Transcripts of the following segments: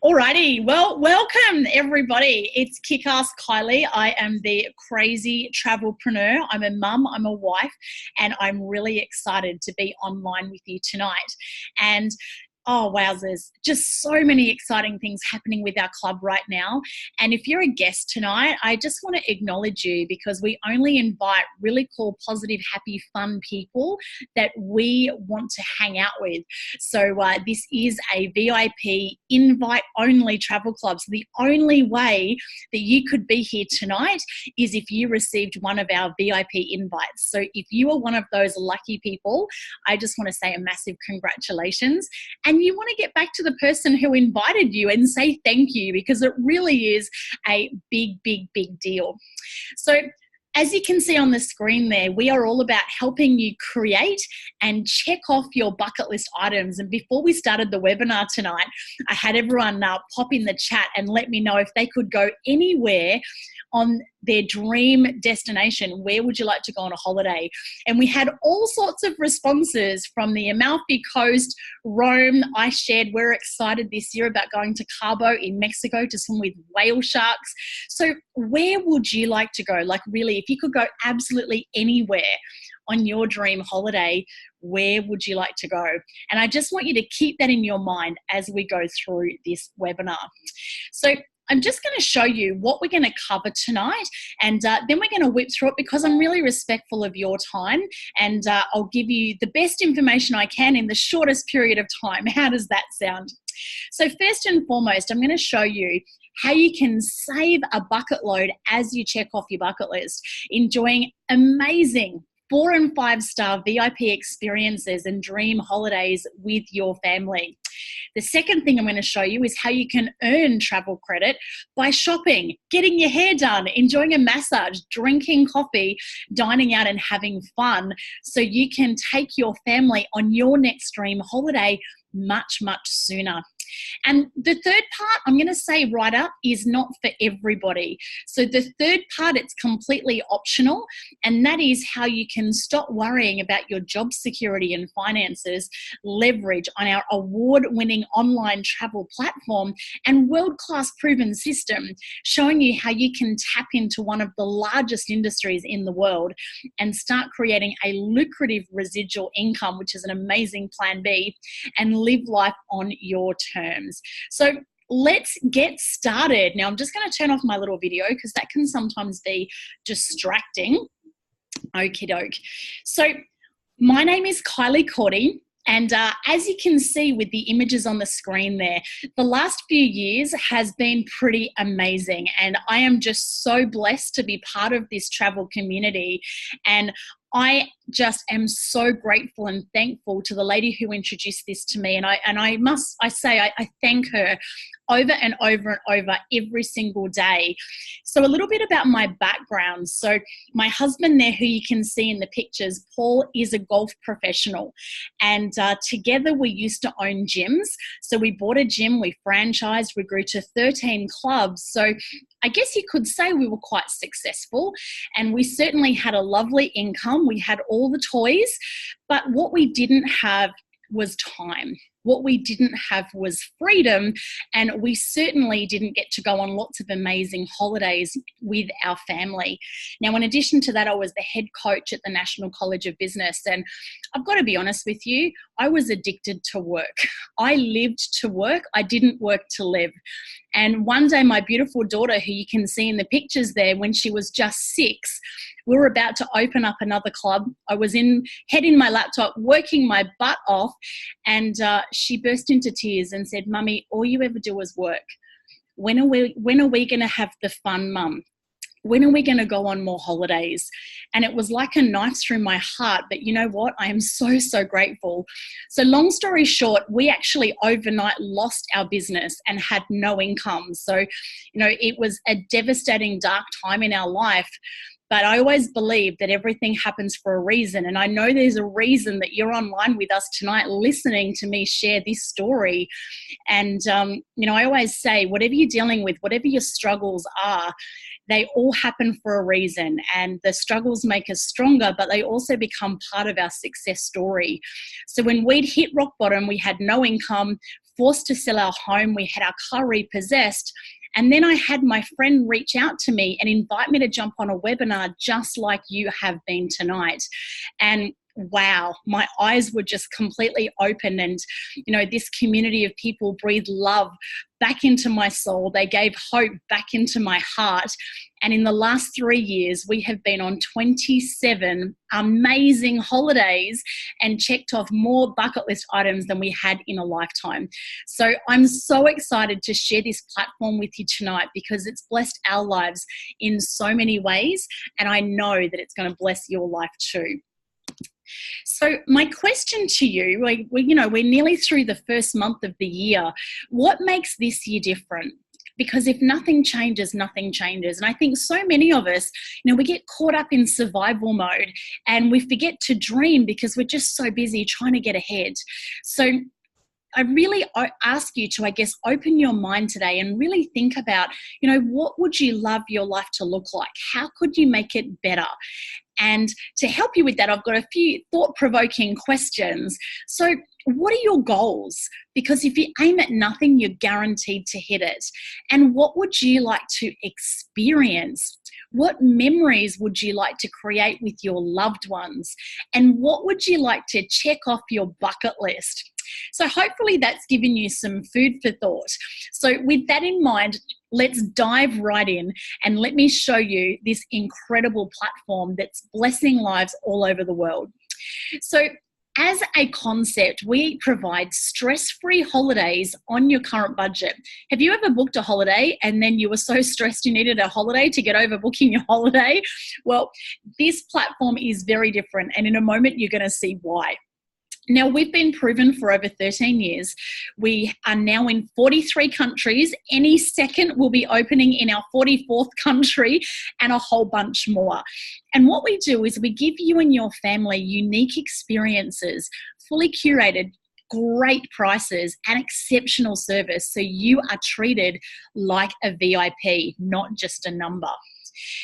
Alrighty, well, welcome everybody. It's Kick-Ass Kylie. I am the crazy travelpreneur. I'm a mum, I'm a wife, and I'm really excited to be online with you tonight. And oh, wowzers, just so many exciting things happening with our club right now. And if you're a guest tonight, I just want to acknowledge you because we only invite really cool, positive, happy, fun people that we want to hang out with. So this is a VIP invite-only travel club. So the only way that you could be here tonight is if you received one of our VIP invites. So if you are one of those lucky people, I just want to say a massive congratulations. And you want to get back to the person who invited you and say thank you, because it really is a big, big, big deal. So as you can see on the screen there, we are all about helping you create and check off your bucket list items. And before we started the webinar tonight, I had everyone pop in the chat and let me know if they could go anywhere on their dream destination. Where would you like to go on a holiday? And we had all sorts of responses from the Amalfi Coast, Rome. I shared we're excited this year about going to Cabo in Mexico to swim with whale sharks. So where would you like to go? Like really, if you could go absolutely anywhere on your dream holiday, where would you like to go? And I just want you to keep that in your mind as we go through this webinar. So I'm just going to show you what we're going to cover tonight, and then we're going to whip through it because I'm really respectful of your time, and I'll give you the best information I can in the shortest period of time. How does that sound? So first and foremost, I'm going to show you how you can save a bucket load as you check off your bucket list, enjoying amazing 4- and 5-star VIP experiences and dream holidays with your family. The second thing I'm going to show you is how you can earn travel credit by shopping, getting your hair done, enjoying a massage, drinking coffee, dining out and having fun, so you can take your family on your next dream holiday much, much sooner. And the third part, I'm going to say right up, is not for everybody. So the third part, it's completely optional, and that is how you can stop worrying about your job security and finances, leverage on our award-winning online travel platform and world-class proven system, showing you how you can tap into one of the largest industries in the world and start creating a lucrative residual income, which is an amazing plan B, and live life on your terms. So let's get started. Now I'm just going to turn off my little video because that can sometimes be distracting. Okie doke. So my name is Kylie Courtie. And as you can see with the images on the screen there, the last few years has been pretty amazing. And I am just so blessed to be part of this travel community. And I just am so grateful and thankful to the lady who introduced this to me. And I thank her over and over and over every single day. So a little bit about my background. So my husband there, who you can see in the pictures, Paul, is a golf professional. And together we used to own gyms. So we bought a gym, we franchised, we grew to 13 clubs. So I guess you could say we were quite successful, and we certainly had a lovely income. We had all the toys, but what we didn't have was time. What we didn't have was freedom, and we certainly didn't get to go on lots of amazing holidays with our family. Now, in addition to that, I was the head coach at the National College of Business, and I've got to be honest with you, I was addicted to work. I lived to work. I didn't work to live. And one day, my beautiful daughter, who you can see in the pictures there, when she was just 6, we were about to open up another club. I was head in my laptop, working my butt off, and she burst into tears and said, "Mummy, all you ever do is work. When are we going to have the fun, Mum? When are we going to go on more holidays?" And it was like a knife through my heart. But you know what? I am so, so grateful. So long story short, we actually overnight lost our business and had no income. So, it was a devastating, dark time in our life. But I always believe that everything happens for a reason. And I know there's a reason that you're online with us tonight listening to me share this story. And, I always say, whatever you're dealing with, whatever your struggles are, they all happen for a reason. And the struggles make us stronger, but they also become part of our success story. So when we'd hit rock bottom, we had no income, forced to sell our home. We had our car repossessed. And then I had my friend reach out to me and invite me to jump on a webinar just like you have been tonight. And wow, my eyes were just completely open. And, you know, this community of people breathed love back into my soul. They gave hope back into my heart. And in the last 3 years, we have been on 27 amazing holidays and checked off more bucket list items than we had in a lifetime. So I'm so excited to share this platform with you tonight because it's blessed our lives in so many ways. And I know that it's going to bless your life too. So my question to you, we're nearly through the first month of the year. What makes this year different? Because if nothing changes, nothing changes. And I think so many of us, we get caught up in survival mode and we forget to dream because we're just so busy trying to get ahead. So I really ask you to, open your mind today and really think about, what would you love your life to look like? How could you make it better? And to help you with that, I've got a few thought-provoking questions. So what are your goals? Because if you aim at nothing, you're guaranteed to hit it. And what would you like to experience? What memories would you like to create with your loved ones? And what would you like to check off your bucket list? So hopefully that's given you some food for thought. So with that in mind, let's dive right in and let me show you this incredible platform that's blessing lives all over the world. So as a concept, we provide stress-free holidays on your current budget. Have you ever booked a holiday and then you were so stressed you needed a holiday to get over booking your holiday? Well, this platform is very different, and in a moment you're going to see why. Now, we've been proven for over 13 years. We are now in 43 countries. Any second, we'll be opening in our 44th country and a whole bunch more. And what we do is we give you and your family unique experiences, fully curated, great prices and exceptional service. So you are treated like a VIP, not just a number.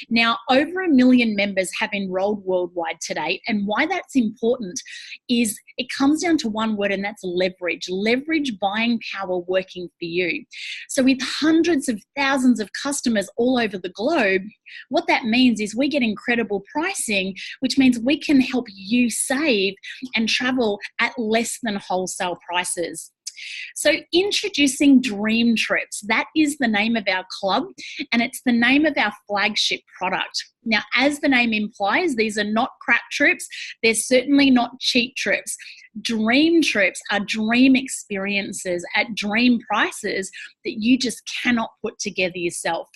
Now, over 1 million members have enrolled worldwide today, and why that's important is it comes down to one word, and that's leverage. Leverage buying power working for you. So with hundreds of thousands of customers all over the globe, what that means is we get incredible pricing, which means we can help you save and travel at less than wholesale prices. So introducing Dream Trips, that is the name of our club, and it's the name of our flagship product. Now, as the name implies, these are not crap trips. They're certainly not cheap trips. Dream trips are dream experiences at dream prices that you just cannot put together yourself.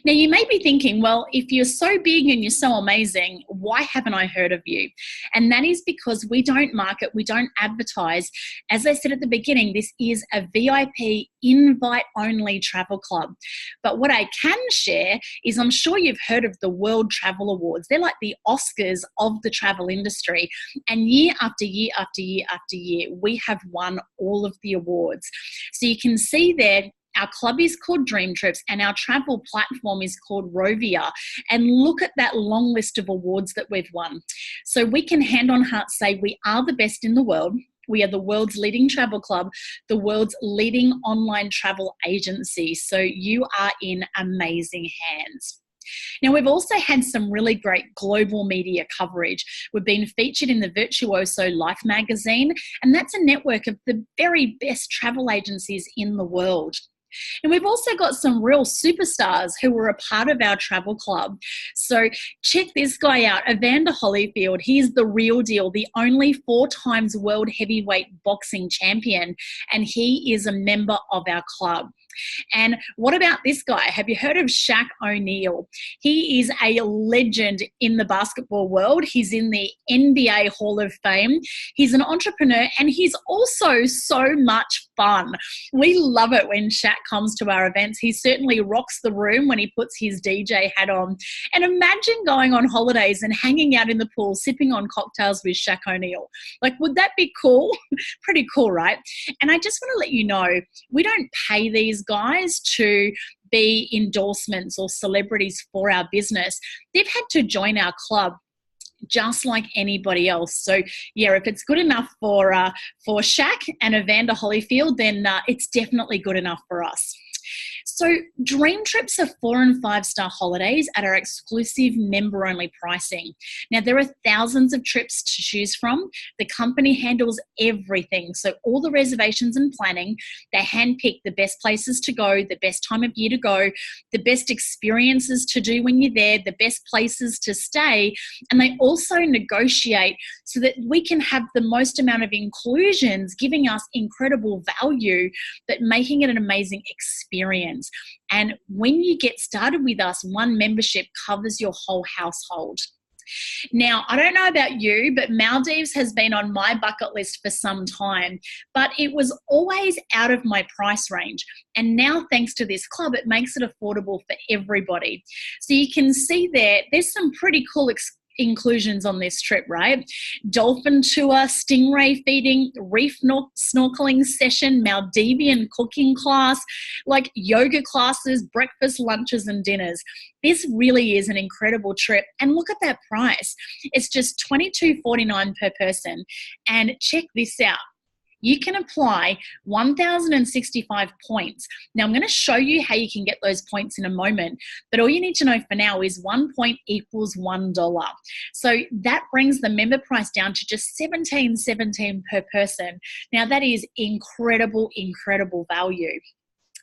Now, you may be thinking, well, if you're so big and you're so amazing, why haven't I heard of you? And that is because we don't market, we don't advertise. As I said at the beginning, this is a VIP invite-only travel club. But what I can share is I'm sure you've heard of the World Travel Awards. They're like the Oscars of the travel industry. And year after year after year after year, we have won all of the awards. So you can see there, our club is called Dream Trips and our travel platform is called Rovia. And look at that long list of awards that we've won. So we can hand on heart say we are the best in the world. We are the world's leading travel club, the world's leading online travel agency. So you are in amazing hands. Now, we've also had some really great global media coverage. We've been featured in the Virtuoso Life magazine, and that's a network of the very best travel agencies in the world. And we've also got some real superstars who were a part of our travel club. So check this guy out, Evander Holyfield. He's the real deal, the only 4 times world heavyweight boxing champion, and he is a member of our club. And what about this guy? Have you heard of Shaq O'Neal? He is a legend in the basketball world. He's in the NBA Hall of Fame. He's an entrepreneur and he's also so much fun. We love it when Shaq comes to our events. He certainly rocks the room when he puts his DJ hat on. And imagine going on holidays and hanging out in the pool, sipping on cocktails with Shaq O'Neal. Like, would that be cool? Pretty cool, right? And I just want to let you know, we don't pay these guys to be endorsements or celebrities for our business. They've had to join our club just like anybody else. So yeah, if it's good enough for Shaq and Evander Holyfield, then it's definitely good enough for us. So dream trips are 4 and 5 star holidays at our exclusive member only pricing. Now there are thousands of trips to choose from. The company handles everything. So all the reservations and planning, they handpick the best places to go, the best time of year to go, the best experiences to do when you're there, the best places to stay. And they also negotiate so that we can have the most amount of inclusions, giving us incredible value, but making it an amazing experience. And when you get started with us, one membership covers your whole household. Now, I don't know about you, but Maldives has been on my bucket list for some time, but it was always out of my price range. And now, thanks to this club, it makes it affordable for everybody. So you can see there's some pretty cool inclusions on this trip, right? Dolphin tour, stingray feeding, reef snorkeling session, Maldivian cooking class, like yoga classes, breakfast, lunches, and dinners. This really is an incredible trip. And look at that price. It's just $22.49 per person. And check this out. You can apply 1,065 points. Now, I'm going to show you how you can get those points in a moment, but all you need to know for now is 1 point equals $1. So that brings the member price down to just $17.17 per person. Now, that is incredible, incredible value.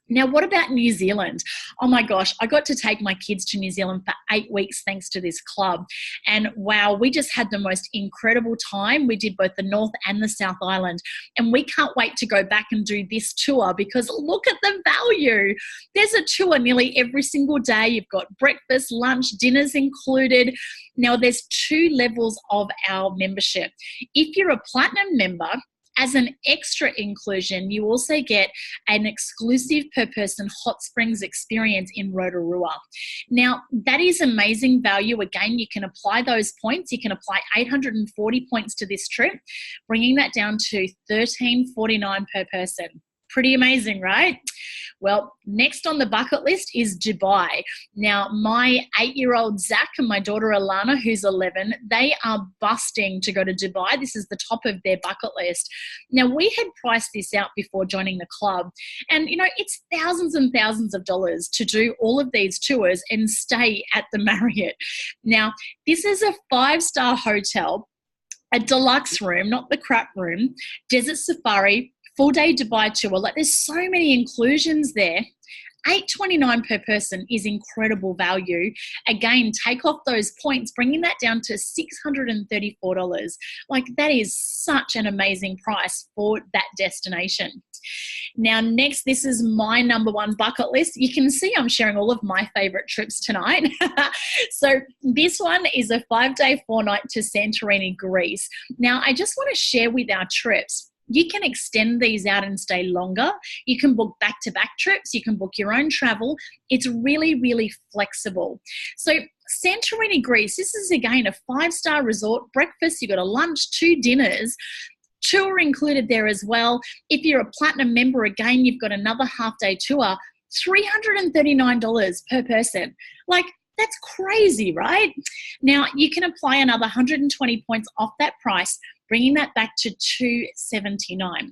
Now, what about New Zealand? Oh my gosh, I got to take my kids to New Zealand for 8 weeks thanks to this club. And wow, we just had the most incredible time. We did both the North and the South Island. And we can't wait to go back and do this tour because look at the value. There's a tour nearly every single day. You've got breakfast, lunch, dinners included. Now, there's 2 levels of our membership. If you're a platinum member, as an extra inclusion, you also get an exclusive per person hot springs experience in Rotorua. Now, that is amazing value. Again, you can apply those points. You can apply 840 points to this trip, bringing that down to $13.49 per person. Pretty amazing, right? Well, next on the bucket list is Dubai. Now, my 8-year-old Zach and my daughter Alana, who's 11, they are busting to go to Dubai. This is the top of their bucket list. Now, we had priced this out before joining the club. And, it's thousands and thousands of dollars to do all of these tours and stay at the Marriott. Now, this is a 5-star hotel, a deluxe room, not the crap room, desert safari, full-day Dubai tour. Like, there's so many inclusions there. $8.29 per person is incredible value. Again, take off those points, bringing that down to $634. Like, that is such an amazing price for that destination. Now, next, this is my number 1 bucket list. You can see I'm sharing all of my favorite trips tonight. So this one is a 5-day, 4-night to Santorini, Greece. Now, I just want to share with our trips, you can extend these out and stay longer. You can book back-to-back trips. You can book your own travel. It's really, really flexible. So Santorini, Greece, this is again a 5-star resort, breakfast, you've got a lunch, 2 dinners, tour included there as well. If you're a platinum member, again, you've got another half-day tour, $339 per person. Like, that's crazy, right? Now, you can apply another 120 points off that price, bringing that back to $279.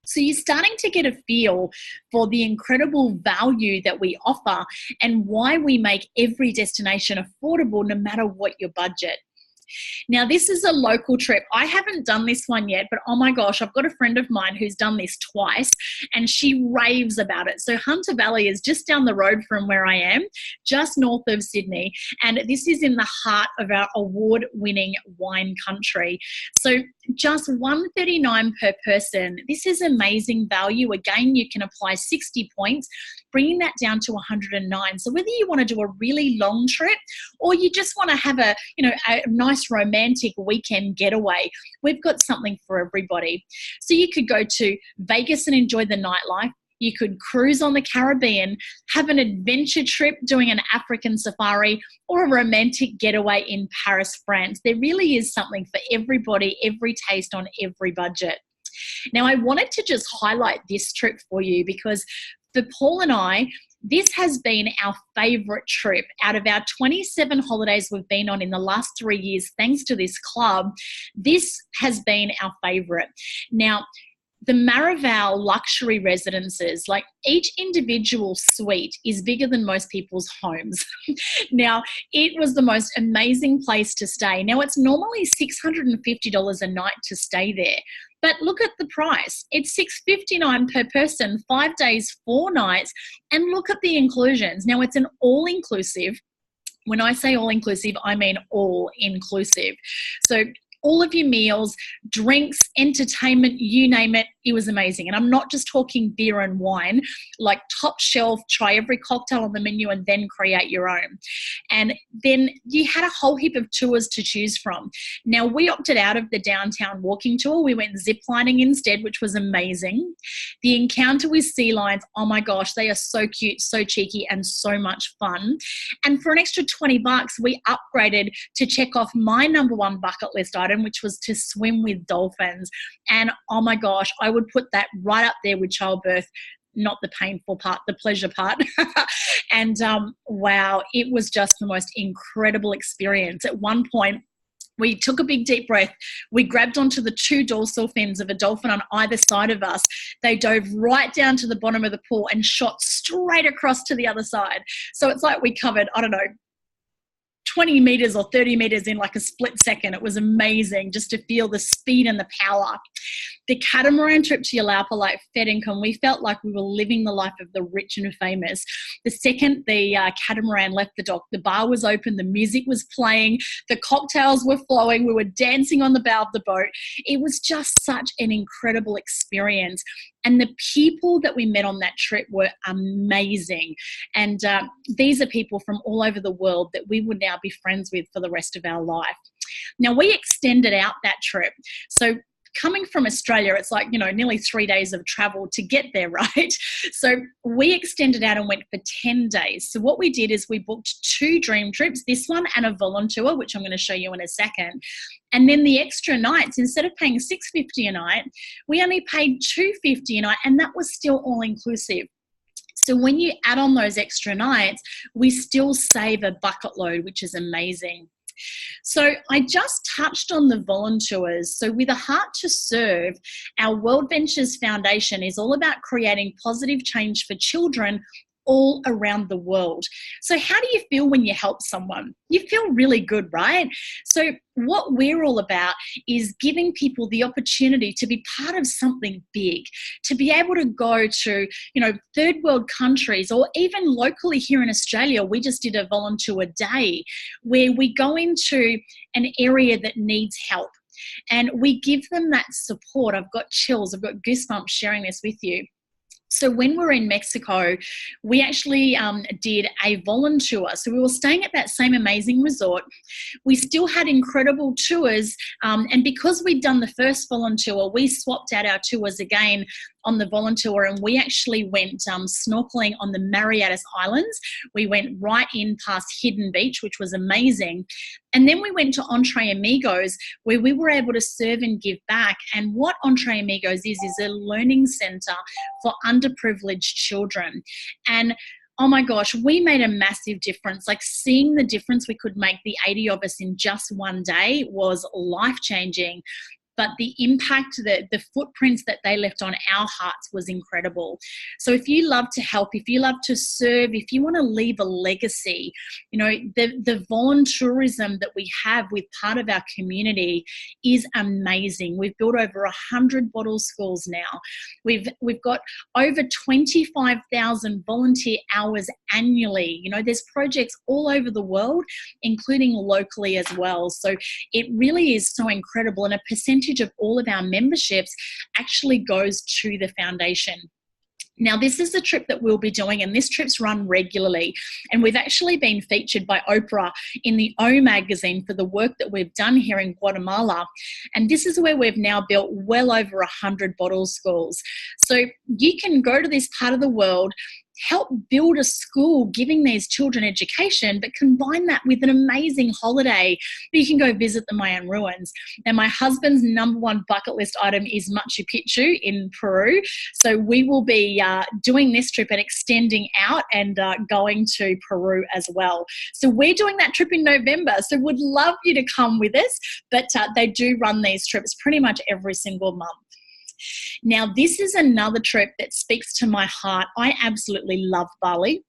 So you're starting to get a feel for the incredible value that we offer and why we make every destination affordable no matter what your budget. Now, this is a local trip. I haven't done this one yet, but oh my gosh, I've got a friend of mine who's done this twice and she raves about it. So Hunter Valley is just down the road from where I am, just north of Sydney. And this is in the heart of our award-winning wine country. So just $139 per person. This is amazing value. Again, you can apply 60 points, bringing that down to 109. So whether you want to do a really long trip or you just want to have a nice romantic weekend getaway, we've got something for everybody. So you could go to Vegas and enjoy the nightlife. You could cruise on the Caribbean, have an adventure trip doing an African safari, or a romantic getaway in Paris, France. There really is something for everybody, every taste on every budget. Now, I wanted to just highlight this trip for you because for Paul and I, this has been our favorite trip out of our 27 holidays we've been on in the last 3 years. Thanks to this club, this has been our favorite. Now, the Marival luxury residences, like each individual suite is bigger than most people's homes. Now, it was the most amazing place to stay. Now, it's normally $650 a night to stay there. But look at the price. It's $659 per person, 5 days, 4 nights. And look at the inclusions. Now, it's an all-inclusive. When I say all-inclusive, I mean all-inclusive. So all of your meals, drinks, entertainment, you name it, it was amazing. And I'm not just talking beer and wine, like top shelf, try every cocktail on the menu and then create your own. And then you had a whole heap of tours to choose from. Now, we opted out of the downtown walking tour. We went ziplining instead, which was amazing. The encounter with sea lions, oh my gosh, they are so cute, so cheeky, and so much fun. And for an extra $20, we upgraded to check off my number one bucket list item, which was to swim with dolphins. And oh my gosh, I would put that right up there with childbirth, not the painful part, the pleasure part. And wow, it was just the most incredible experience. At one point, we took a big deep breath. We grabbed onto the 2 dorsal fins of a dolphin on either side of us. They dove right down to the bottom of the pool and shot straight across to the other side. So it's like we covered, I don't know, 20 meters or 30 meters in like a split second. It was amazing just to feel the speed and the power. The catamaran trip to Yalapa, like Fed Income, we felt like we were living the life of the rich and famous. The second the catamaran left the dock, the bar was open, the music was playing, the cocktails were flowing, we were dancing on the bow of the boat. It was just such an incredible experience. And the people that we met on that trip were amazing. And these are people from all over the world that we would now be friends with for the rest of our life. Now, we extended out that trip. So coming from Australia, it's like, nearly 3 days of travel to get there, right? So we extended out and went for 10 days. So what we did is we booked 2 dream trips, this one and a volunteer, which I'm going to show you in a second. And then the extra nights, instead of paying $650 a night, we only paid $250 a night, and that was still all inclusive. So when you add on those extra nights, we still save a bucket load, which is amazing. So I just touched on the volunteers. So with a heart to serve, our World Ventures Foundation is all about creating positive change for children all around the world. So how do you feel when you help someone? You feel really good, right? So what we're all about is giving people the opportunity to be part of something big, to be able to go to, third world countries, or even locally here in Australia. We just did a volunteer day where we go into an area that needs help and we give them that support. I've got chills, I've got goosebumps sharing this with you. So when we're in Mexico, we actually did a volunteer. So we were staying at that same amazing resort. We still had incredible tours. And because we'd done the first volunteer, we swapped out our tours again on the volunteer, and we actually went snorkeling on the Marianas Islands. We went right in past Hidden Beach, which was amazing. And then we went to Entre Amigos, where we were able to serve and give back. And what Entre Amigos is a learning center for underprivileged children. And oh my gosh, we made a massive difference. Like, seeing the difference we could make, the 80 of us in just one day, was life-changing. But the impact, the footprints that they left on our hearts was incredible. So if you love to help, if you love to serve, if you want to leave a legacy, the volunteerism that we have with part of our community is amazing. We've built over 100 bottle schools now. We've got over 25,000 volunteer hours annually. There's projects all over the world, including locally as well. So it really is so incredible. And a percentage of all of our memberships actually goes to the foundation. Now, this is the trip that we'll be doing, and this trip's run regularly. And we've actually been featured by Oprah in the O magazine for the work that we've done here in Guatemala. And this is where we've now built well over 100 bottle schools. So you can go to this part of the world, help build a school giving these children education, but combine that with an amazing holiday. You can go visit the Mayan ruins. Now, my husband's number one bucket list item is Machu Picchu in Peru. So we will be doing this trip and extending out and going to Peru as well. So we're doing that trip in November. So would love you to come with us, but they do run these trips pretty much every single month. Now, this is another trip that speaks to my heart. I absolutely love Bali.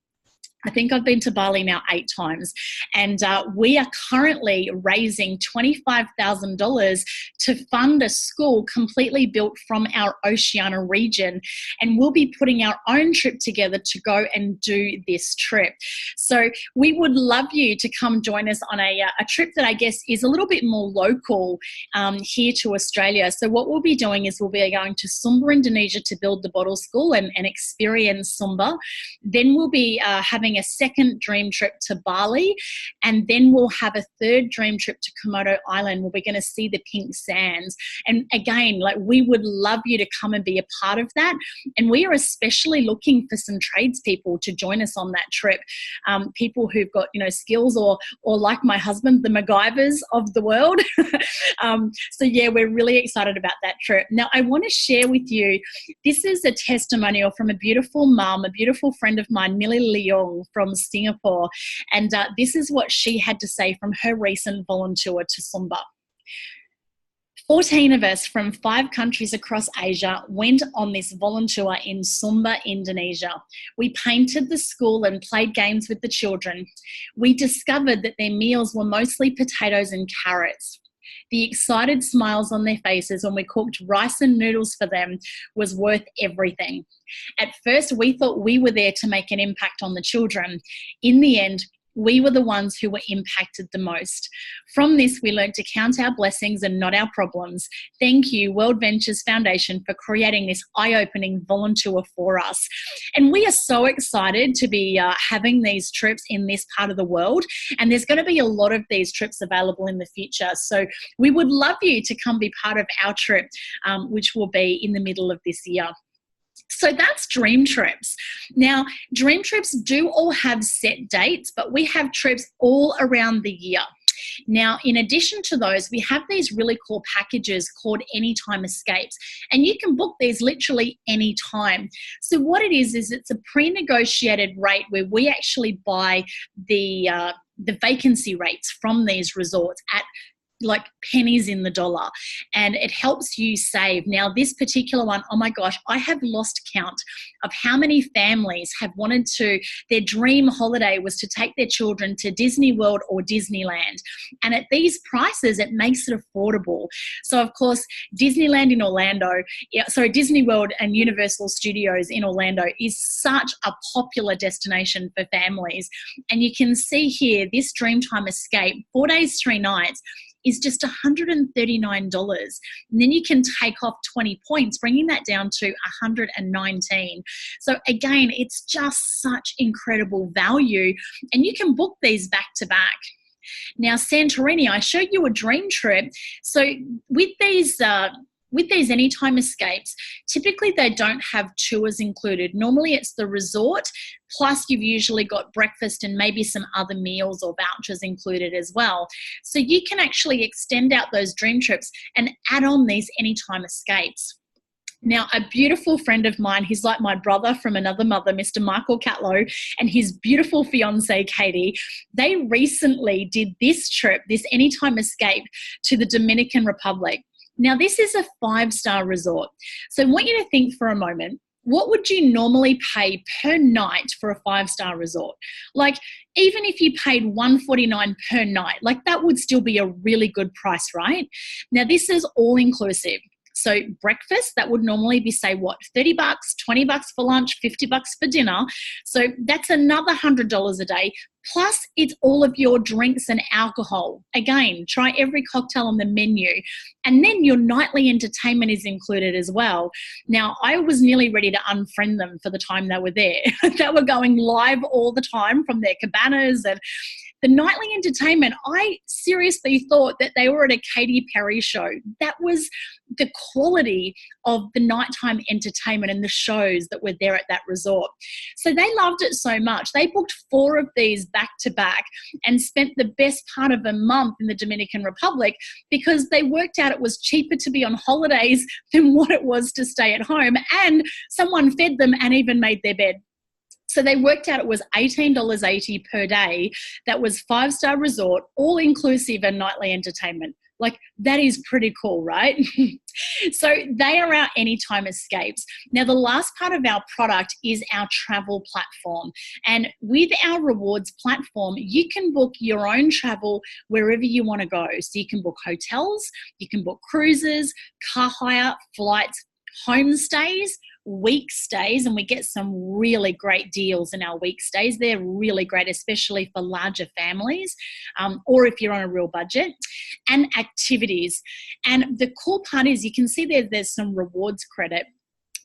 I think I've been to Bali now 8 times, and we are currently raising $25,000 to fund a school completely built from our Oceania region, and we'll be putting our own trip together to go and do this trip. So we would love you to come join us on a trip that I guess is a little bit more local here to Australia. So what we'll be doing is we'll be going to Sumba, Indonesia to build the bottle school and experience Sumba. Then we'll be having a second dream trip to Bali, and then we'll have a third dream trip to Komodo Island where we're going to see the pink sands. And again, like, we would love you to come and be a part of that. And we are especially looking for some tradespeople to join us on that trip. People who've got, skills or like my husband, the MacGyvers of the world. So yeah, we're really excited about that trip. Now, I want to share with you, this is a testimonial from a beautiful mum, a beautiful friend of mine, Millie Leong from Singapore. And this is what she had to say from her recent volunteer to Sumba. 14 of us from 5 countries across Asia went on this volunteer in Sumba, Indonesia. We painted the school and played games with the children. We discovered that their meals were mostly potatoes and carrots. The excited smiles on their faces when we cooked rice and noodles for them was worth everything. At first, we thought we were there to make an impact on the children. In the end, we were the ones who were impacted the most. From this, we learned to count our blessings and not our problems. Thank you, World Ventures Foundation, for creating this eye-opening volunteer for us. And we are so excited to be having these trips in this part of the world. And there's going to be a lot of these trips available in the future. So we would love you to come be part of our trip, which will be in the middle of this year. So that's dream trips. Now, dream trips do all have set dates, but we have trips all around the year. Now, in addition to those, we have these really cool packages called Anytime Escapes, and you can book these literally anytime. So what it is it's a pre-negotiated rate where we actually buy the vacancy rates from these resorts at like pennies in the dollar, and it helps you save. Now, this particular one, oh my gosh, I have lost count of how many families have wanted to, their dream holiday was to take their children to Disney World or Disneyland. And at these prices, it makes it affordable. So of course, Disneyland in Orlando, Disney World and Universal Studios in Orlando is such a popular destination for families. And you can see here, this Dreamtime Escape, 4 days, 3 nights, is just $139. And then you can take off 20 points, bringing that down to $119. So again, it's just such incredible value, and you can book these back to back. Now, Santorini, I showed you a dream trip. So with these Anytime Escapes, typically they don't have tours included. Normally it's the resort, plus you've usually got breakfast and maybe some other meals or vouchers included as well. So you can actually extend out those dream trips and add on these Anytime Escapes. Now, a beautiful friend of mine, he's like my brother from another mother, Mr. Michael Catlow, and his beautiful fiancée, Katie, they recently did this trip, this Anytime Escape, to the Dominican Republic. Now, this is a 5-star resort. So I want you to think for a moment, what would you normally pay per night for a 5-star resort? Like, even if you paid $149 per night, like that would still be a really good price, right? Now, this is all inclusive. So breakfast, that would normally be, say, what, $30, $20 for lunch, $50 for dinner. So that's another $100 a day. Plus, it's all of your drinks and alcohol. Again, try every cocktail on the menu. And then your nightly entertainment is included as well. Now, I was nearly ready to unfriend them for the time they were there. They were going live all the time from their cabanas, and The nightly entertainment, I seriously thought that they were at a Katy Perry show. That was the quality of the nighttime entertainment and the shows that were there at that resort. So they loved it so much. They booked 4 of these back to back and spent the best part of a month in the Dominican Republic because they worked out it was cheaper to be on holidays than what it was to stay at home, and someone fed them and even made their bed. So they worked out it was $18.80 per day. That was 5-star resort, all inclusive and nightly entertainment. Like, that is pretty cool, right? So they are our anytime escapes. Now, the last part of our product is our travel platform. And with our rewards platform, you can book your own travel wherever you want to go. So you can book hotels, you can book cruises, car hire, flights, homestays, week stays, and we get some really great deals in our week stays. They're really great, especially for larger families, or if you're on a real budget, and activities. And the cool part is you can see there's some rewards credit.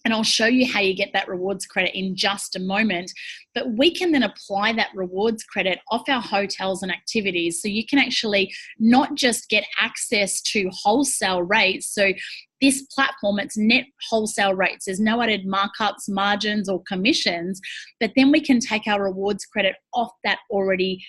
And I'll show you how you get that rewards credit in just a moment. But we can then apply that rewards credit off our hotels and activities. So you can actually not just get access to wholesale rates. So this platform, it's net wholesale rates. There's no added markups, margins, or commissions. But then we can take our rewards credit off that already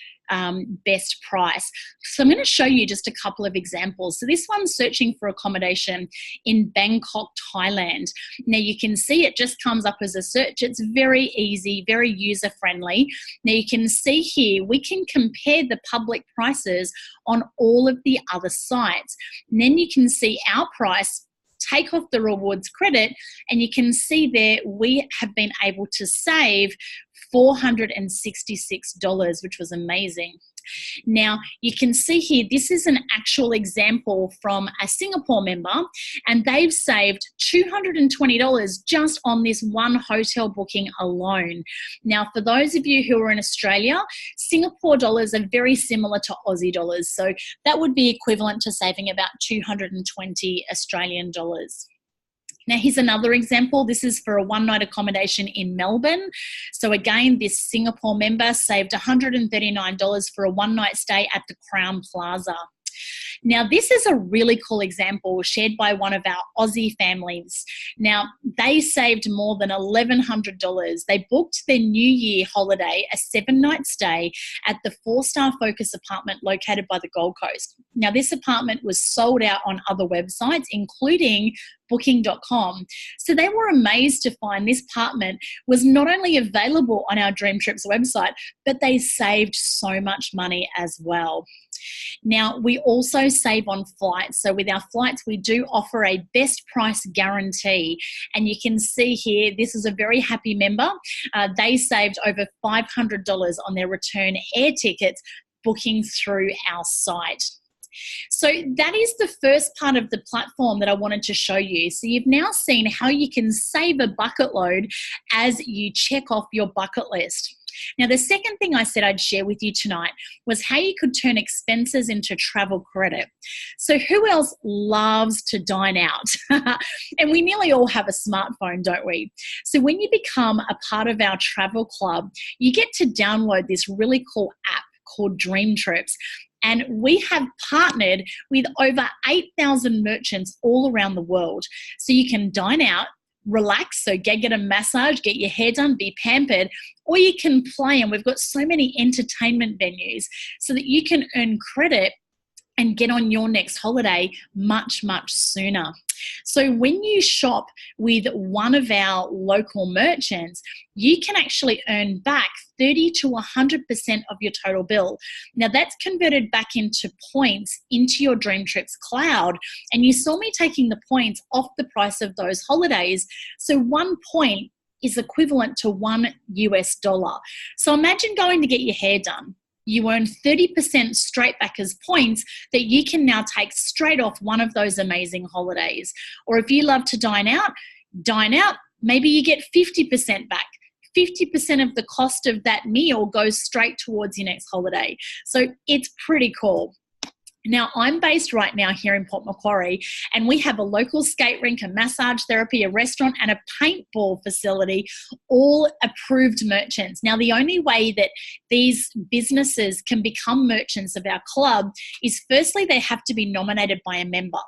best price. So I'm going to show you just a couple of examples. So this one's searching for accommodation in Bangkok, Thailand. Now you can see it just comes up as a search. It's very easy, very user-friendly. Now you can see here, we can compare the public prices on all of the other sites. And then you can see our price, take off the rewards credit, and you can see there we have been able to save $466, which was amazing. Now, you can see here, this is an actual example from a Singapore member, and they've saved $220 just on this one hotel booking alone. Now, for those of you who are in Australia, Singapore dollars are very similar to Aussie dollars. So that would be equivalent to saving about 220 Australian dollars. Now, here's another example. This is for a one-night accommodation in Melbourne. So again, this Singapore member saved $139 for a one-night stay at the Crown Plaza. Now, this is a really cool example shared by one of our Aussie families. Now, they saved more than $1,100. They booked their New Year holiday, a 7-night stay at the 4-star Focus apartment located by the Gold Coast. Now, this apartment was sold out on other websites, including Booking.com. So they were amazed to find this apartment was not only available on our Dream Trips website, but they saved so much money as well. Now, we also save on flights. So with our flights, we do offer a best price guarantee. And you can see here, this is a very happy member. They saved over $500 on their return air tickets booking through our site. So that is the first part of the platform that I wanted to show you. So you've now seen how you can save a bucket load as you check off your bucket list. Now, the second thing I said I'd share with you tonight was how you could turn expenses into travel credit. So who else loves to dine out? And we nearly all have a smartphone, don't we? So when you become a part of our travel club, you get to download this really cool app called Dream Trips. And we have partnered with over 8,000 merchants all around the world. So you can dine out, relax, so get a massage, get your hair done, be pampered, or you can play. And we've got so many entertainment venues so that you can earn credit and get on your next holiday much, much sooner. So when you shop with one of our local merchants, you can actually earn back 30 to 100% of your total bill. Now that's converted back into points into your Dream Trips cloud. And you saw me taking the points off the price of those holidays. So 1 point is equivalent to $1 US. So imagine going to get your hair done. You earn 30% straight back as points that you can now take straight off one of those amazing holidays. Or if you love to dine out, maybe you get 50% back. 50% of the cost of that meal goes straight towards your next holiday. So it's pretty cool. Now, I'm based right now here in Port Macquarie, and we have a local skate rink, a massage therapy, a restaurant, and a paintball facility, all approved merchants. Now, the only way that these businesses can become merchants of our club is firstly, they have to be nominated by a member.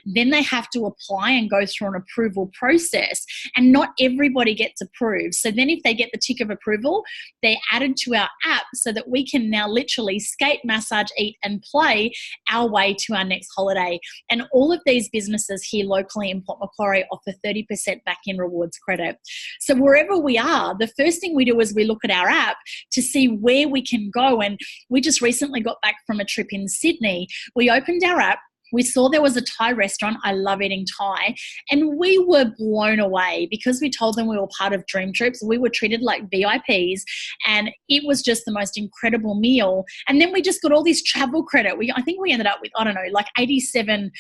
Then they have to apply and go through an approval process, and not everybody gets approved. So then if they get the tick of approval, they're added to our app so that we can now literally skate, massage, eat, and play our way to our next holiday. And all of these businesses here locally in Port Macquarie offer 30% back in rewards credit. So wherever we are, the first thing we do is we look at our app to see where we can go. And we just recently got back from a trip in Sydney. We opened our app. We saw there was a Thai restaurant. I love eating Thai. And we were blown away because we told them we were part of Dream Trips. We were treated like VIPs, and it was just the most incredible meal. And then we just got all this travel credit. I think we ended up with, like $87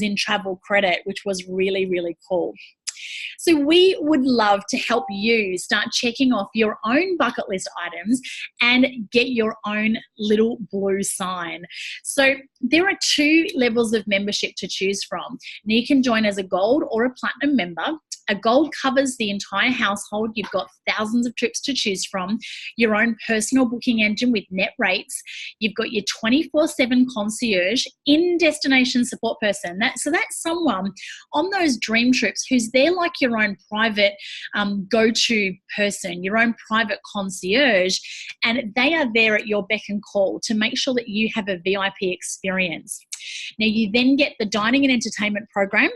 in travel credit, which was really, really cool. So we would love to help you start checking off your own bucket list items and get your own little blue sign. So there are 2 levels of membership to choose from. Now you can join as a gold or a platinum member. A gold covers the entire household. You've got thousands of trips to choose from, your own personal booking engine with net rates. You've got your 24/7 concierge, in-destination support person. So that's someone on those dream trips who's there like your own private go-to person, your own private concierge, and they are there at your beck and call to make sure that you have a VIP experience. Now you then get the dining and entertainment program.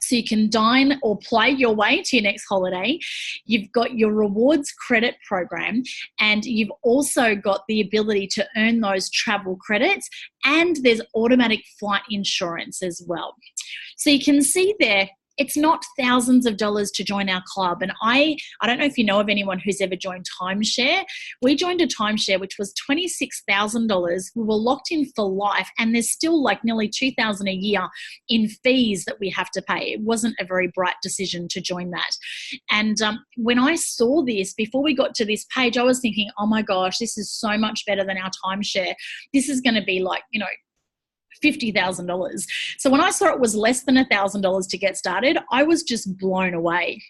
So you can dine or play your way to your next holiday. You've got your rewards credit program, and you've also got the ability to earn those travel credits, and there's automatic flight insurance as well. So you can see there, it's not thousands of dollars to join our club. And I don't know if you know of anyone who's ever joined timeshare. We joined a timeshare which was $26,000. We were locked in for life, and there's still like nearly $2,000 a year in fees that we have to pay. It wasn't a very bright decision to join that. And when I saw this, before we got to this page, I was thinking, oh my gosh, this is so much better than our timeshare. This is going to be like, $50,000. So when I saw it was less than $1,000 to get started, I was just blown away.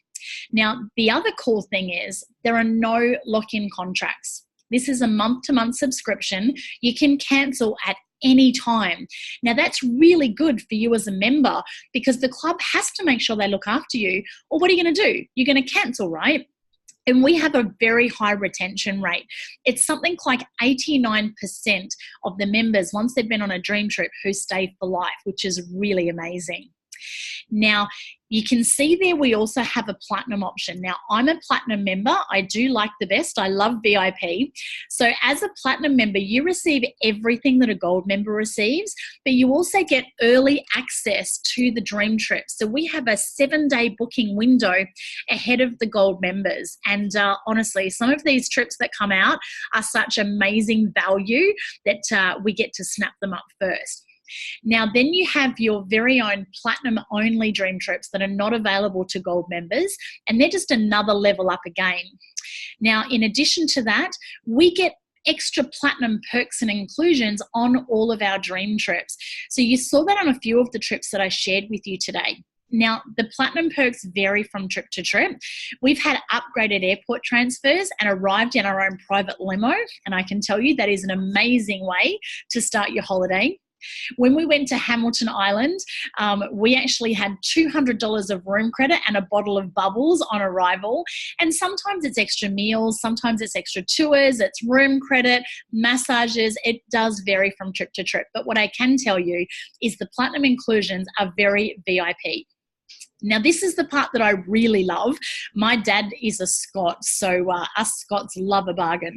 Now, the other cool thing is there are no lock-in contracts. This is a month-to-month subscription. You can cancel at any time. Now, that's really good for you as a member because the club has to make sure they look after you. Or what are you going to do? You're going to cancel, right? And we have a very high retention rate. It's something like 89% of the members, once they've been on a dream trip, who stay for life, which is really amazing. Now, you can see there we also have a platinum option. Now, I'm a platinum member. I do like the best. I love VIP. So as a platinum member, you receive everything that a gold member receives, but you also get early access to the dream trip. So we have a 7-day booking window ahead of the gold members. And honestly, some of these trips that come out are such amazing value that we get to snap them up first. Now, then you have your very own platinum-only dream trips that are not available to gold members, and they're just another level up again. Now, in addition to that, we get extra platinum perks and inclusions on all of our dream trips. So you saw that on a few of the trips that I shared with you today. Now, the platinum perks vary from trip to trip. We've had upgraded airport transfers and arrived in our own private limo, and I can tell you that is an amazing way to start your holiday. When we went to Hamilton Island, we actually had $200 of room credit and a bottle of bubbles on arrival. And sometimes it's extra meals, sometimes it's extra tours, it's room credit, massages. It does vary from trip to trip. But what I can tell you is the platinum inclusions are very VIP. Now, this is the part that I really love. My dad is a Scot, so us Scots love a bargain.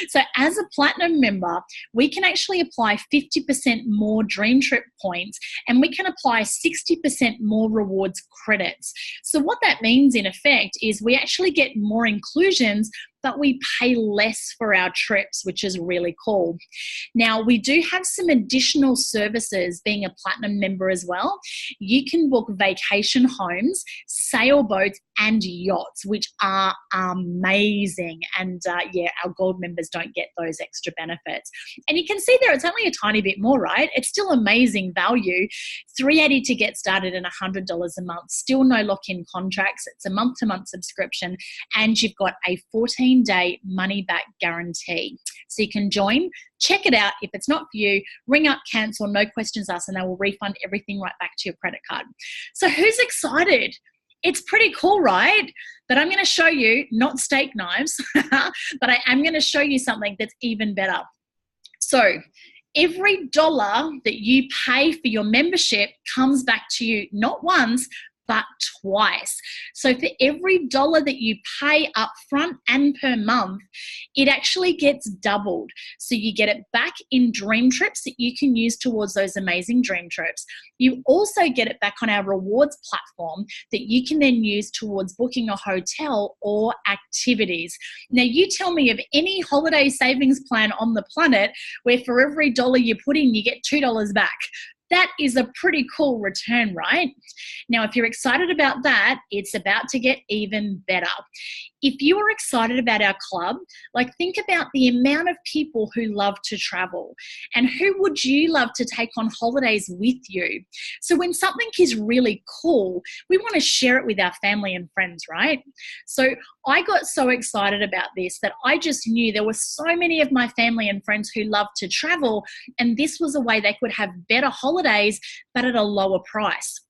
So as a platinum member, we can actually apply 50% more dream trip points, and we can apply 60% more rewards credits. So what that means in effect is we actually get more inclusions, but we pay less for our trips, which is really cool. Now, we do have some additional services being a platinum member as well. You can book vacation homes, sailboats, and yachts, which are amazing. And yeah, our gold members don't get those extra benefits. And you can see there, it's only a tiny bit more, right? It's still amazing value. $380 to get started and $100 a month. Still no lock-in contracts. It's a month-to-month subscription, and you've got a 14-day money-back guarantee. So you can join, check it out. If it's not for you, ring up, cancel, no questions asked, and they will refund everything right back to your credit card. So who's excited? It's pretty cool, right? But I'm going to show you, not steak knives, but I am going to show you something that's even better. So every dollar that you pay for your membership comes back to you not once, but twice. So for every dollar that you pay up front and per month, it actually gets doubled. So you get it back in dream trips that you can use towards those amazing dream trips. You also get it back on our rewards platform that you can then use towards booking a hotel or activities. Now you tell me of any holiday savings plan on the planet where for every dollar you put in, you get $2 back. That is a pretty cool return, right? Now, if you're excited about that, it's about to get even better. If you are excited about our club, like think about the amount of people who love to travel, and who would you love to take on holidays with you? So when something is really cool, we want to share it with our family and friends, right? So I got so excited about this that I just knew there were so many of my family and friends who love to travel, and this was a way they could have better holidays, but at a lower price.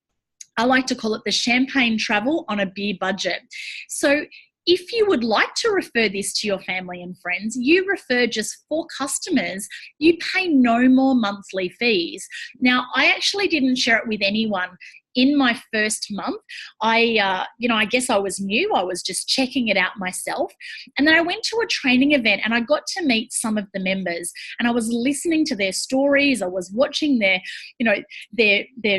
I like to call it the champagne travel on a beer budget. So if you would like to refer this to your family and friends, you refer just 4 customers, you pay no more monthly fees. Now, I actually didn't share it with anyone in my first month. I guess I was new. I was just checking it out myself. And then I went to a training event and I got to meet some of the members, and I was listening to their stories. I was watching their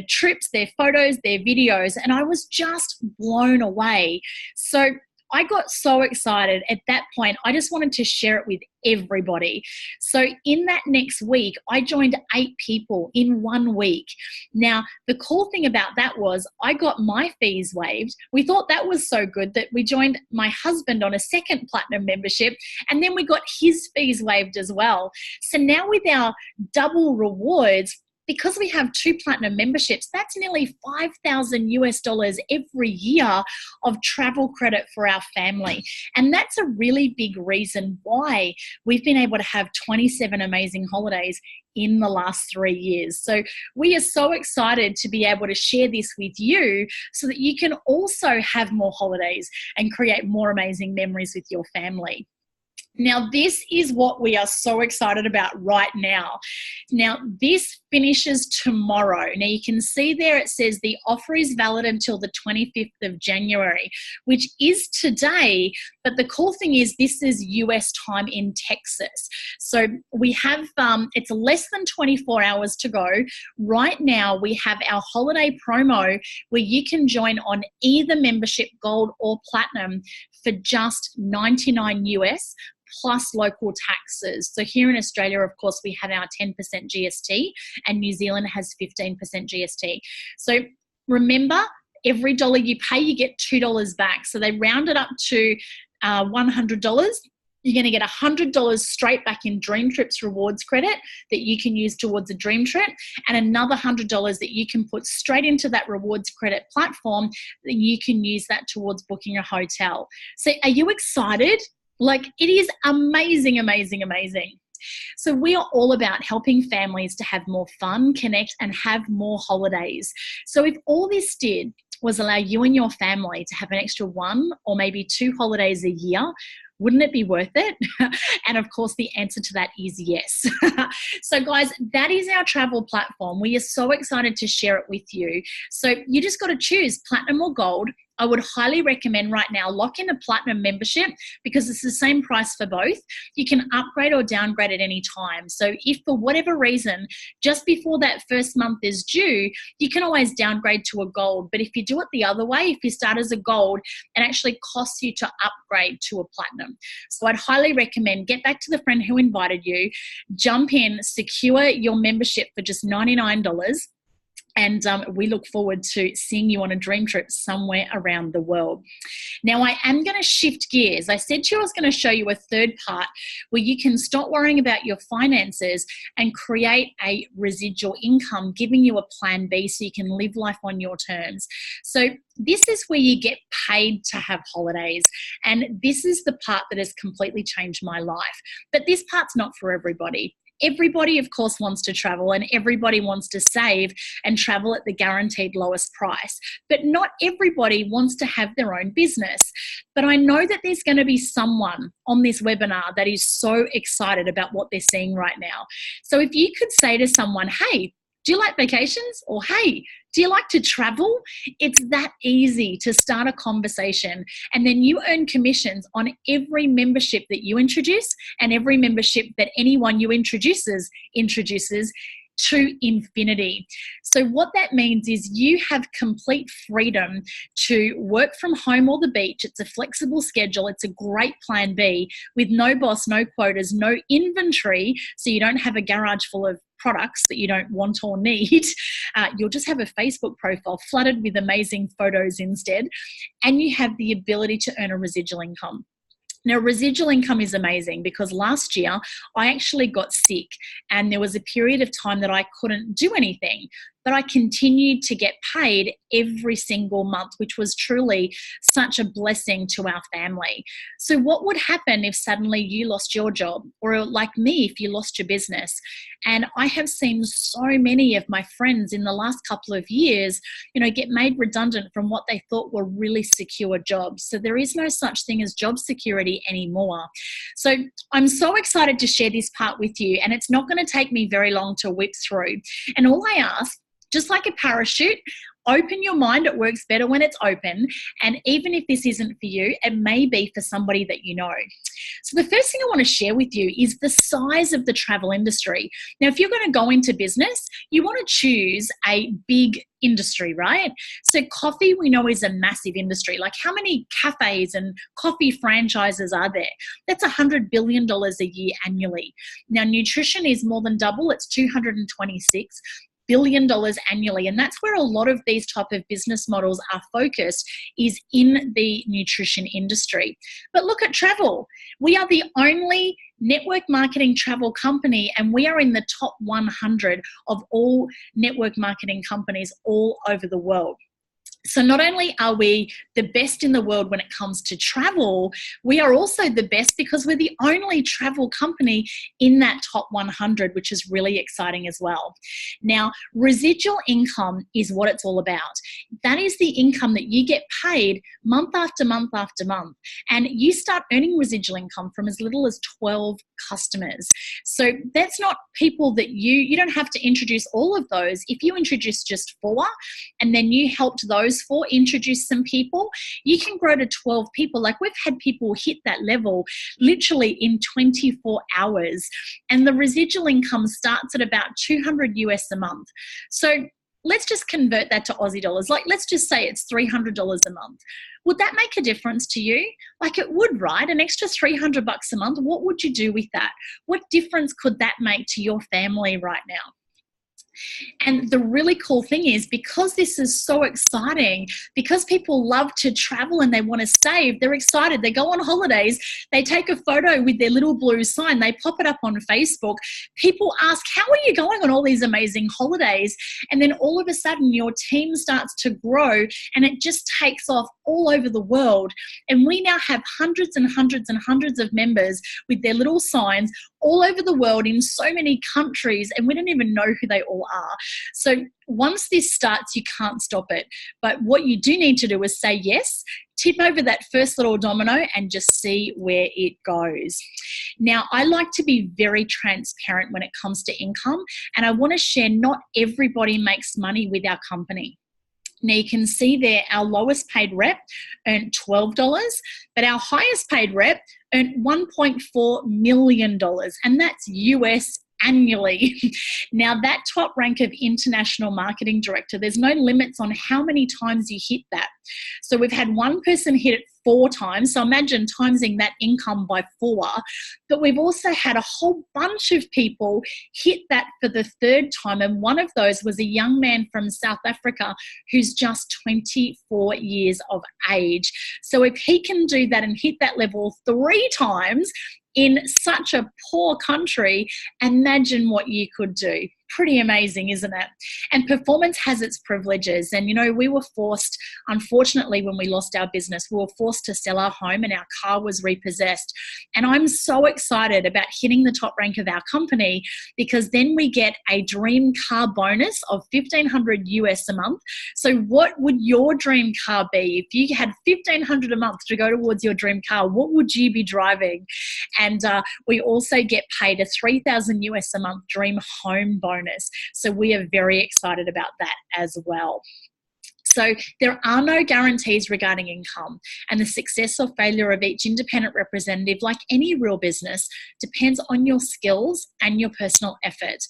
trips, their photos, their videos, and I was just blown away. So I got so excited at that point, I just wanted to share it with everybody. So in that next week, I joined 8 people in 1 week. Now, the cool thing about that was I got my fees waived. We thought that was so good that we joined my husband on a second platinum membership, and then we got his fees waived as well. So now with our double rewards, because we have 2 platinum memberships, that's nearly $5,000 every year of travel credit for our family. And that's a really big reason why we've been able to have 27 amazing holidays in the last 3 years. So we are so excited to be able to share this with you so that you can also have more holidays and create more amazing memories with your family. Now, this is what we are so excited about right now. Now, this finishes tomorrow. Now, you can see there it says the offer is valid until the 25th of January, which is today. But the cool thing is this is US time in Texas. So we have, it's less than 24 hours to go. Right now, we have our holiday promo where you can join on either membership, gold or platinum, for just $99 US plus local taxes. So here in Australia, of course, we have our 10% GST, and New Zealand has 15% GST. So remember, every dollar you pay, you get $2 back. So they round it up to $100. You're going to get $100 straight back in Dream Trips rewards credit that you can use towards a dream trip, and another $100 that you can put straight into that rewards credit platform that you can use that towards booking a hotel. So are you excited? Like, it is amazing, amazing, amazing. So we are all about helping families to have more fun, connect, and have more holidays. So if all this did was allow you and your family to have an extra 1 or maybe 2 holidays a year, wouldn't it be worth it? And of course, the answer to that is yes. So guys, that is our travel platform. We are so excited to share it with you. So you just got to choose platinum or gold. I would highly recommend right now, lock in a platinum membership because it's the same price for both. You can upgrade or downgrade at any time. So if for whatever reason, just before that first month is due, you can always downgrade to a gold. But if you do it the other way, if you start as a gold, it actually costs you to upgrade to a platinum. So I'd highly recommend get back to the friend who invited you, jump in, secure your membership for just $99. And we look forward to seeing you on a dream trip somewhere around the world. Now, I am going to shift gears. I said to you I was going to show you a third part where you can stop worrying about your finances and create a residual income, giving you a plan B so you can live life on your terms. So this is where you get paid to have holidays. And this is the part that has completely changed my life. But this part's not for everybody. Everybody, of course, wants to travel and everybody wants to save and travel at the guaranteed lowest price. But not everybody wants to have their own business. But I know that there's going to be someone on this webinar that is so excited about what they're seeing right now. So if you could say to someone, hey, do you like vacations? Or hey, do you like to travel? It's that easy to start a conversation, and then you earn commissions on every membership that you introduce and every membership that anyone you introduces to infinity. So what that means is you have complete freedom to work from home or the beach. It's a flexible schedule. It's a great plan B with no boss, no quotas, no inventory. So you don't have a garage full of products that you don't want or need. You'll just have a Facebook profile flooded with amazing photos instead. And you have the ability to earn a residual income. Now, residual income is amazing because last year I actually got sick and there was a period of time that I couldn't do anything, but I continued to get paid every single month, which was truly such a blessing to our family. So what would happen if suddenly you lost your job, or like me, if you lost your business? And I have seen so many of my friends in the last couple of years, get made redundant from what they thought were really secure jobs. So there is no such thing as job security anymore. So I'm so excited to share this part with you, and it's not going to take me very long to whip through. And all I ask, just like a parachute, open your mind. It works better when it's open. And even if this isn't for you, it may be for somebody that you know. So the first thing I want to share with you is the size of the travel industry. Now, if you're going to go into business, you want to choose a big industry, right? So coffee, we know, is a massive industry. Like, how many cafes and coffee franchises are there? That's $100 billion a year annually. Now, nutrition is more than double. It's $226 billion annually. And that's where a lot of these type of business models are focused, is in the nutrition industry. But look at travel. We are the only network marketing travel company, and we are in the top 100 of all network marketing companies all over the world. So not only are we the best in the world when it comes to travel, we are also the best because we're the only travel company in that top 100, which is really exciting as well. Now, residual income is what it's all about. That is the income that you get paid month after month after month. And you start earning residual income from as little as 12 customers. So that's not people that you don't have to introduce all of those. If you introduce just 4 and then you helped those 4 introduce some people, you can grow to 12 people. Like, we've had people hit that level literally in 24 hours. And the residual income starts at about $200 US a month. So let's just convert that to Aussie dollars. Like, let's just say it's $300 a month. Would that make a difference to you? Like, it would, right? An extra $300 a month. What would you do with that? What difference could that make to your family right now? And the really cool thing is, because this is so exciting, because people love to travel and they want to save, they're excited. They go on holidays, they take a photo with their little blue sign, they pop it up on Facebook. People ask, how are you going on all these amazing holidays? And then all of a sudden your team starts to grow and it just takes off all over the world. And we now have hundreds and hundreds and hundreds of members with their little signs all over the world in so many countries, and we don't even know who they all are. So once this starts, you can't stop it. But what you do need to do is say yes, tip over that first little domino and just see where it goes. Now, I like to be very transparent when it comes to income, and I want to share not everybody makes money with our company. Now you can see there our lowest paid rep earned $12, but our highest paid rep earned $1.4 million, and that's US annually. Now that top rank of international marketing director, there's no limits on how many times you hit that. So we've had one person hit it 4 times. So imagine timesing that income by 4. But we've also had a whole bunch of people hit that for the 3rd time. And one of those was a young man from South Africa who's just 24 years of age. So if he can do that and hit that level 3 times in such a poor country, imagine what you could do. Pretty amazing, isn't it? And performance has its privileges. And, you know, we were forced, unfortunately, when we lost our business, we were forced to sell our home and our car was repossessed. And I'm so excited about hitting the top rank of our company because then we get a dream car bonus of $1,500 US a month. So what would your dream car be? If you had $1,500 a month to go towards your dream car, what would you be driving? And we also get paid a $3,000 US a month dream home bonus. So we are very excited about that as well. So there are no guarantees regarding income, and the success or failure of each independent representative, like any real business, depends on your skills and your personal effort.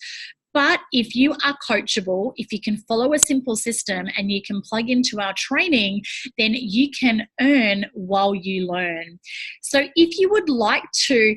But if you are coachable, if you can follow a simple system and you can plug into our training, then you can earn while you learn. So if you would like to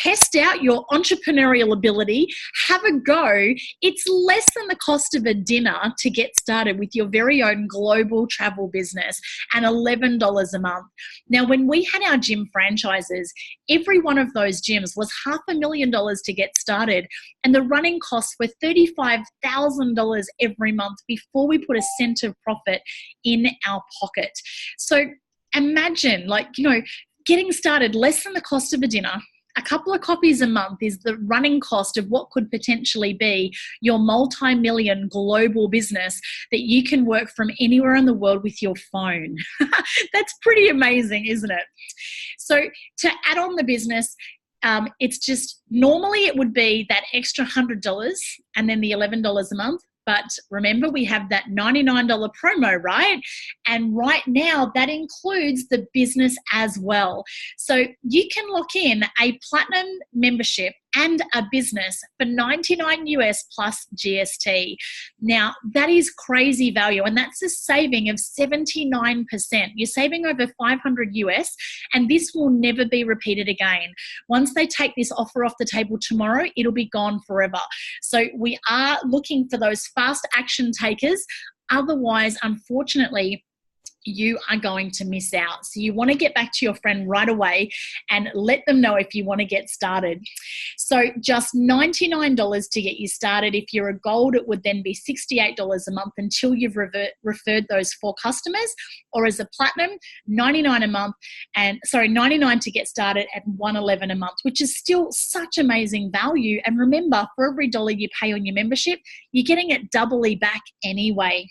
test out your entrepreneurial ability, have a go. It's less than the cost of a dinner to get started with your very own global travel business, and $11 a month. Now, when we had our gym franchises, every one of those gyms was $500,000 to get started, and the running costs were $35,000 every month before we put a cent of profit in our pocket. So imagine, getting started less than the cost of a dinner. A couple of copies a month is the running cost of what could potentially be your multi-million global business that you can work from anywhere in the world with your phone. That's pretty amazing, isn't it? So to add on the business, it's just normally it would be that extra $100 and then the $11 a month. But remember, we have that $99 promo, right? And right now, that includes the business as well. So you can lock in a platinum membership and a business for $99 US plus GST. Now, that is crazy value, and that's a saving of 79%. You're saving over $500 US, and this will never be repeated again. Once they take this offer off the table tomorrow, it'll be gone forever. So we are looking for those fast action takers. Otherwise, unfortunately, you are going to miss out. So you want to get back to your friend right away and let them know if you want to get started. So just $99 to get you started. If you're a gold, it would then be $68 a month until you've referred those 4 customers. Or as a platinum, $99 a month, and $99 to get started at $111 a month, which is still such amazing value. And remember, for every dollar you pay on your membership, you're getting it doubly back anyway.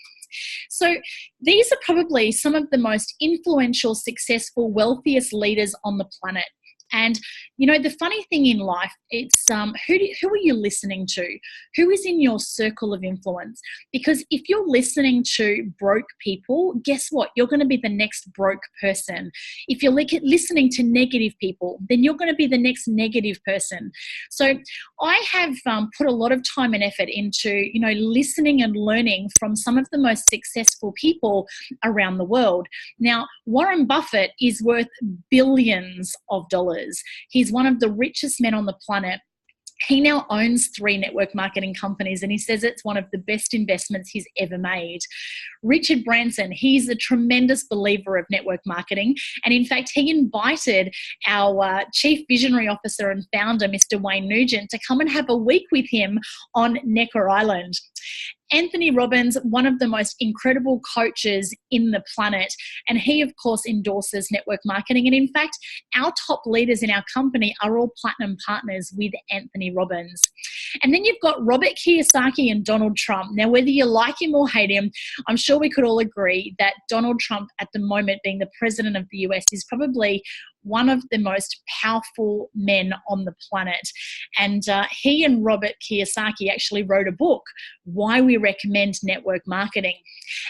So these are probably some of the most influential, successful, wealthiest leaders on the planet. And, you know, the funny thing in life, it's who are you listening to? Who is in your circle of influence? Because if you're listening to broke people, guess what? You're going to be the next broke person. If you're listening to negative people, then you're going to be the next negative person. So I have put a lot of time and effort into, you know, listening and learning from some of the most successful people around the world. Now, Warren Buffett is worth billions of dollars. He's one of the richest men on the planet. He now owns 3 network marketing companies, and he says it's one of the best investments he's ever made. Richard Branson, he's a tremendous believer of network marketing. And in fact, he invited our chief visionary officer and founder, Mr. Wayne Nugent, to come and have a week with him on Necker Island. Anthony Robbins, one of the most incredible coaches in the planet, and he, of course, endorses network marketing. And in fact, our top leaders in our company are all platinum partners with Anthony Robbins. And then you've got Robert Kiyosaki and Donald Trump. Now, whether you like him or hate him, I'm sure we could all agree that Donald Trump, at the moment being the president of the US, is probably one of the most powerful men on the planet. And he and Robert Kiyosaki actually wrote a book, Why We Recommend Network Marketing.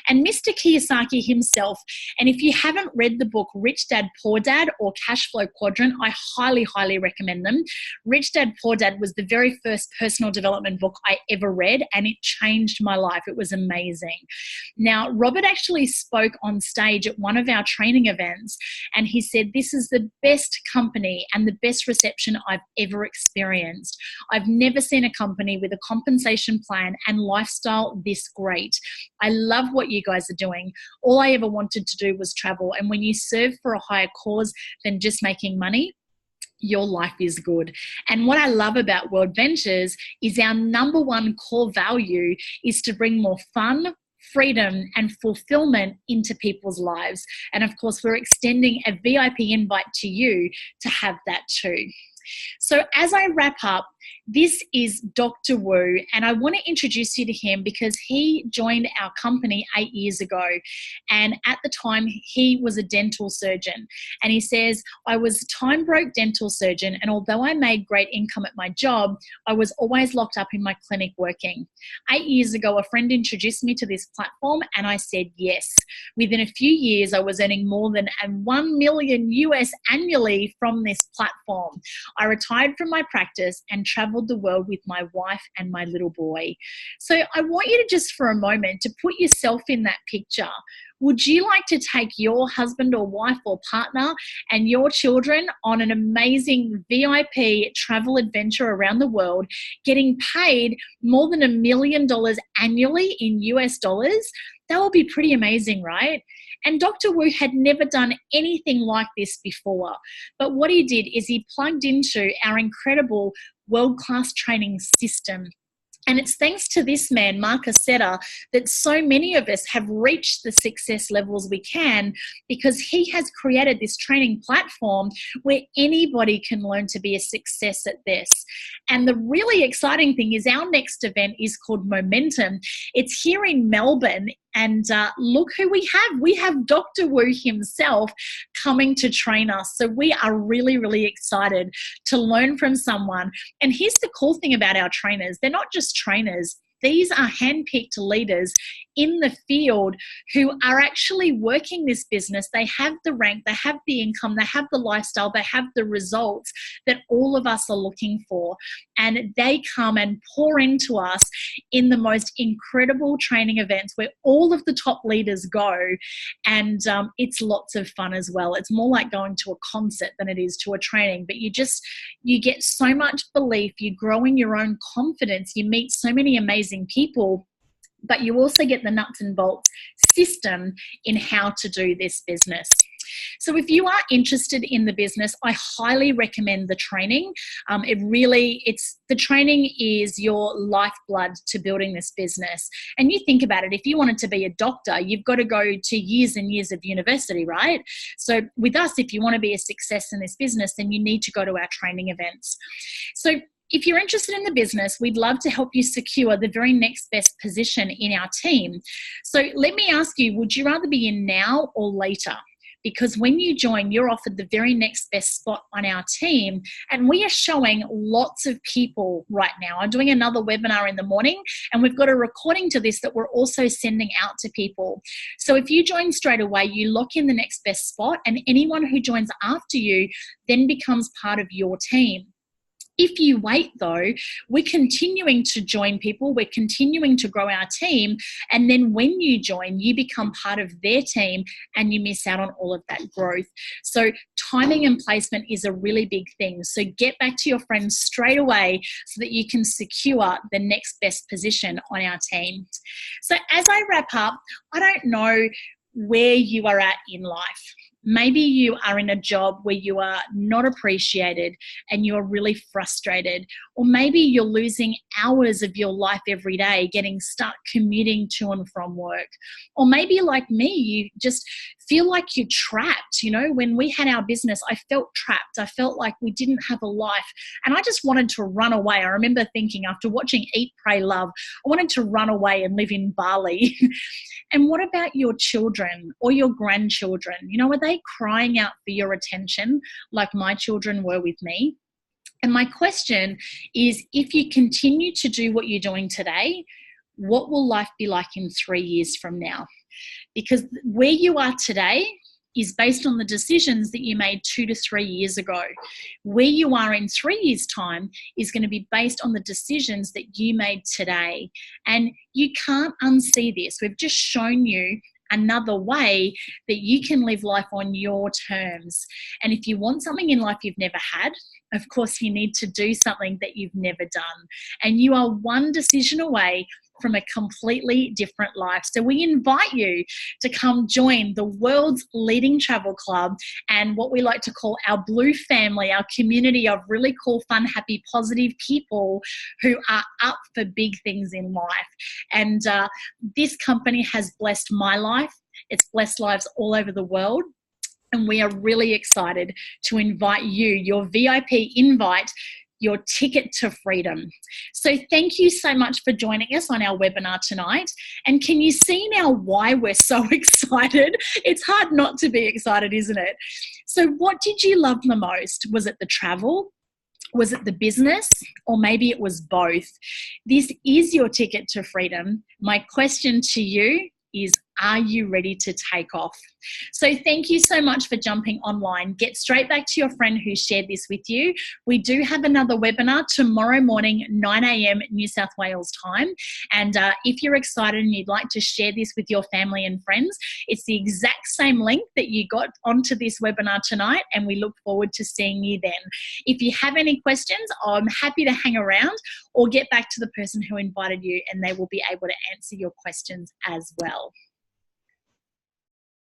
And Mr. Kiyosaki himself, and if you haven't read the book Rich Dad, Poor Dad or Cash Flow Quadrant, I highly, highly recommend them. Rich Dad, Poor Dad was the very first personal development book I ever read, and it changed my life. It was amazing. Now, Robert actually spoke on stage at one of our training events, and he said, this is the best company and the best reception I've ever experienced. I've never seen a company with a compensation plan and lifestyle this great. I love what you guys are doing. All I ever wanted to do was travel. And when you serve for a higher cause than just making money, your life is good. And what I love about World Ventures is our number one core value is to bring more fun, freedom and fulfillment into people's lives. And of course, we're extending a VIP invite to you to have that too. So as I wrap up, this is Dr. Wu, and I want to introduce you to him because he joined our company 8 years ago. And at the time, he was a dental surgeon. And he says, I was a time broke dental surgeon, and although I made great income at my job, I was always locked up in my clinic working. 8 years ago, a friend introduced me to this platform, and I said yes. Within a few years, I was earning more than $1 million US annually from this platform. I retired from my practice and traveled the world with my wife and my little boy. So I want you to just for a moment to put yourself in that picture. Would you like to take your husband or wife or partner and your children on an amazing VIP travel adventure around the world, getting paid more than $1 million annually in US dollars? That would be pretty amazing, right? And Dr. Wu had never done anything like this before. But what he did is he plugged into our incredible world-class training system. And it's thanks to this man, Mark Aceta, that so many of us have reached the success levels we can, because he has created this training platform where anybody can learn to be a success at this. And the really exciting thing is our next event is called Momentum. It's here in Melbourne. And look who we have. We have Dr. Wu himself coming to train us. So we are really, really excited to learn from someone. And here's the cool thing about our trainers. They're not just trainers. These are handpicked leaders in the field who are actually working this business. They have the rank, they have the income, they have the lifestyle, they have the results that all of us are looking for. And they come and pour into us in the most incredible training events where all of the top leaders go. And it's lots of fun as well. It's more like going to a concert than it is to a training, but you get so much belief, you grow in your own confidence, you meet so many amazing people, but you also get the nuts and bolts system in how to do this business. So if you are interested in the business, I highly recommend the training. The training is your lifeblood to building this business. And you think about it, if you wanted to be a doctor, you've got to go to years and years of university, right? So with us, if you want to be a success in this business, then you need to go to our training events. So if you're interested in the business, we'd love to help you secure the very next best position in our team. So let me ask you, would you rather be in now or later? Because when you join, you're offered the very next best spot on our team. And we are showing lots of people right now. I'm doing another webinar in the morning, and we've got a recording to this that we're also sending out to people. So if you join straight away, you lock in the next best spot, and anyone who joins after you then becomes part of your team. If you wait though, we're continuing to join people, we're continuing to grow our team, and then when you join, you become part of their team and you miss out on all of that growth. So timing and placement is a really big thing. So get back to your friends straight away so that you can secure the next best position on our team. So as I wrap up, I don't know where you are at in life. Maybe you are in a job where you are not appreciated and you're really frustrated. Or maybe you're losing hours of your life every day getting stuck commuting to and from work. Or maybe like me, you just feel like you're trapped. You know, when we had our business, I felt trapped. I felt like we didn't have a life, and I just wanted to run away. I remember thinking, after watching Eat, Pray, Love, I wanted to run away and live in Bali. And what about your children or your grandchildren? You know, are they crying out for your attention like my children were with me? And my question is, if you continue to do what you're doing today, what will life be like in 3 years from now? Because where you are today is based on the decisions that you made 2 to 3 years ago. Where you are in 3 years' time is going to be based on the decisions that you made today. And you can't unsee this. We've just shown you another way that you can live life on your terms. And if you want something in life you've never had, of course you need to do something that you've never done. And you are one decision away from a completely different life. So we invite you to come join the world's leading travel club and what we like to call our blue family, our community of really cool, fun, happy, positive people who are up for big things in life. And this company has blessed my life. It's blessed lives all over the world. And we are really excited to invite you, your VIP invite, your ticket to freedom. So thank you so much for joining us on our webinar tonight. And can you see now why we're so excited? It's hard not to be excited, isn't it? So what did you love the most? Was it the travel? Was it the business? Or maybe it was both. This is your ticket to freedom. My question to you is, are you ready to take off? So thank you so much for jumping online. Get straight back to your friend who shared this with you. We do have another webinar tomorrow morning, 9 a.m. New South Wales time. And if you're excited and you'd like to share this with your family and friends, it's the exact same link that you got onto this webinar tonight, and we look forward to seeing you then. If you have any questions, I'm happy to hang around or get back to the person who invited you, and they will be able to answer your questions as well.